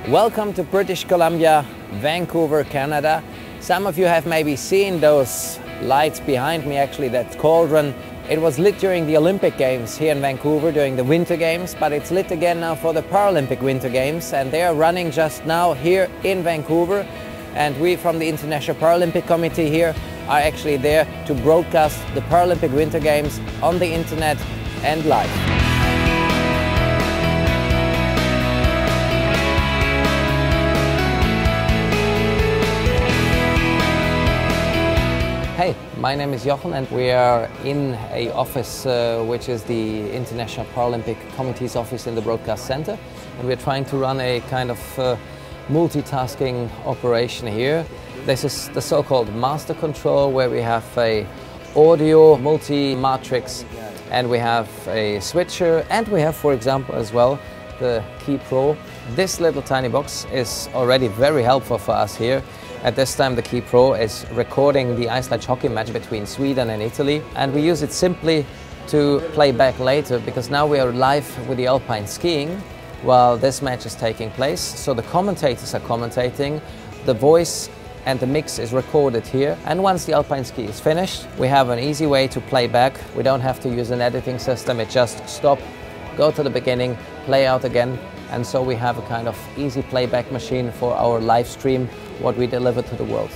Welcome to British Columbia, Vancouver, Canada. Some of you have maybe seen those lights behind me, actually that cauldron. It was lit during the Olympic Games here in Vancouver during the Winter Games, but it's lit again now for the Paralympic Winter Games, and they are running just now here in Vancouver. And we from the International Paralympic Committee here are actually there to broadcast the Paralympic Winter Games on the internet and live. Hey, my name is Jochen and we are in a office which is the International Paralympic Committee's office in the Broadcast Center, and we're trying to run a kind of multitasking operation here. This is the so-called master control, where we have a audio multi-matrix and we have a switcher, and we have, for example, as well the Key Pro. This little tiny box is already very helpful for us here. At this time the Key Pro is recording the ice sledge hockey match between Sweden and Italy, and we use it simply to play back later, because now we are live with the alpine skiing while this match is taking place. So the commentators are commentating, the voice and the mix is recorded here, and once the alpine ski is finished we have an easy way to play back. We don't have to use an editing system, it just stop, go to the beginning, play out again. And so we have a kind of easy playback machine for our live stream, what we deliver to the world.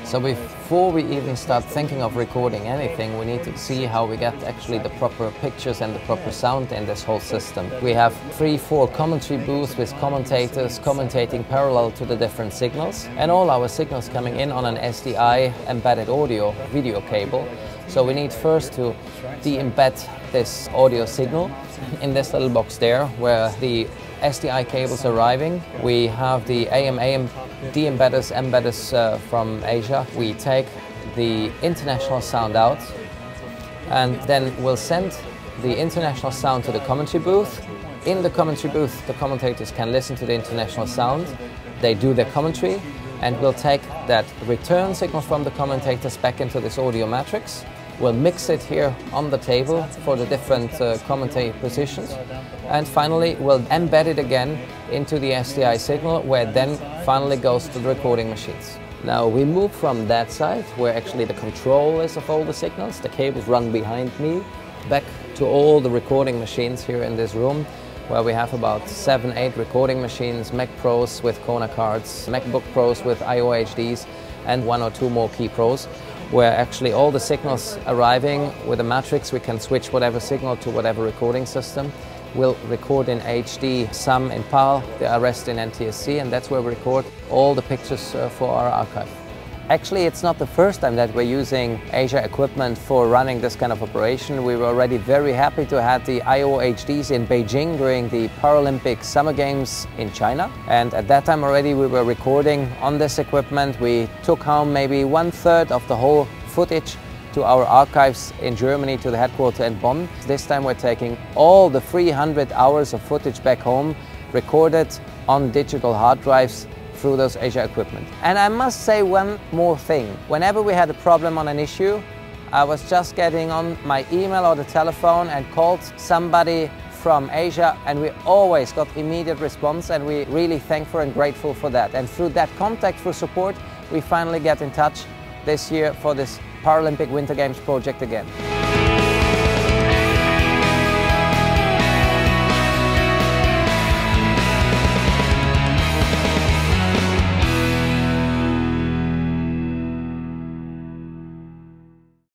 So before we even start thinking of recording anything, we need to see how we get actually the proper pictures and the proper sound in this whole system. We have 3-4 commentary booths with commentators commentating parallel to the different signals, and all our signals coming in on an SDI embedded audio video cable. So we need first to de-embed this audio signal in this little box there, where the SDI cables arriving. We have the AM de-embedders from Asia. We take the international sound out, and then we'll send the international sound to the commentary booth. In the commentary booth, the commentators can listen to the international sound. They do their commentary, and we'll take that return signal from the commentators back into this audio matrix. We'll mix it here on the table for the different commentary positions, and finally we'll embed it again into the SDI signal, where it then finally goes to the recording machines. Now we move from that side, where actually the control is of all the signals, the cables run behind me, back to all the recording machines here in this room, where we have about 7-8 recording machines, Mac Pros with Kona cards, MacBook Pros with IO HDs, and 1 or 2 more Key Pros, where actually all the signals arriving with a matrix, we can switch whatever signal to whatever recording system. We'll record in HD, some in PAL, the rest in NTSC, and that's where we record all the pictures for our archive. Actually, it's not the first time that we're using Asia equipment for running this kind of operation. We were already very happy to have the IO HDs in Beijing during the Paralympic Summer Games in China. And at that time already we were recording on this equipment. We took home maybe 1/3 of the whole footage to our archives in Germany, to the headquarters in Bonn. This time we're taking all the 300 hours of footage back home, recorded on digital hard drives through those Asia equipment. And I must say one more thing. Whenever we had a problem on an issue, I was just getting on my email or the telephone and called somebody from Asia, and we always got immediate response, and we really thankful and grateful for that. And through that contact, through support, we finally get in touch this year for this Paralympic Winter Games project again.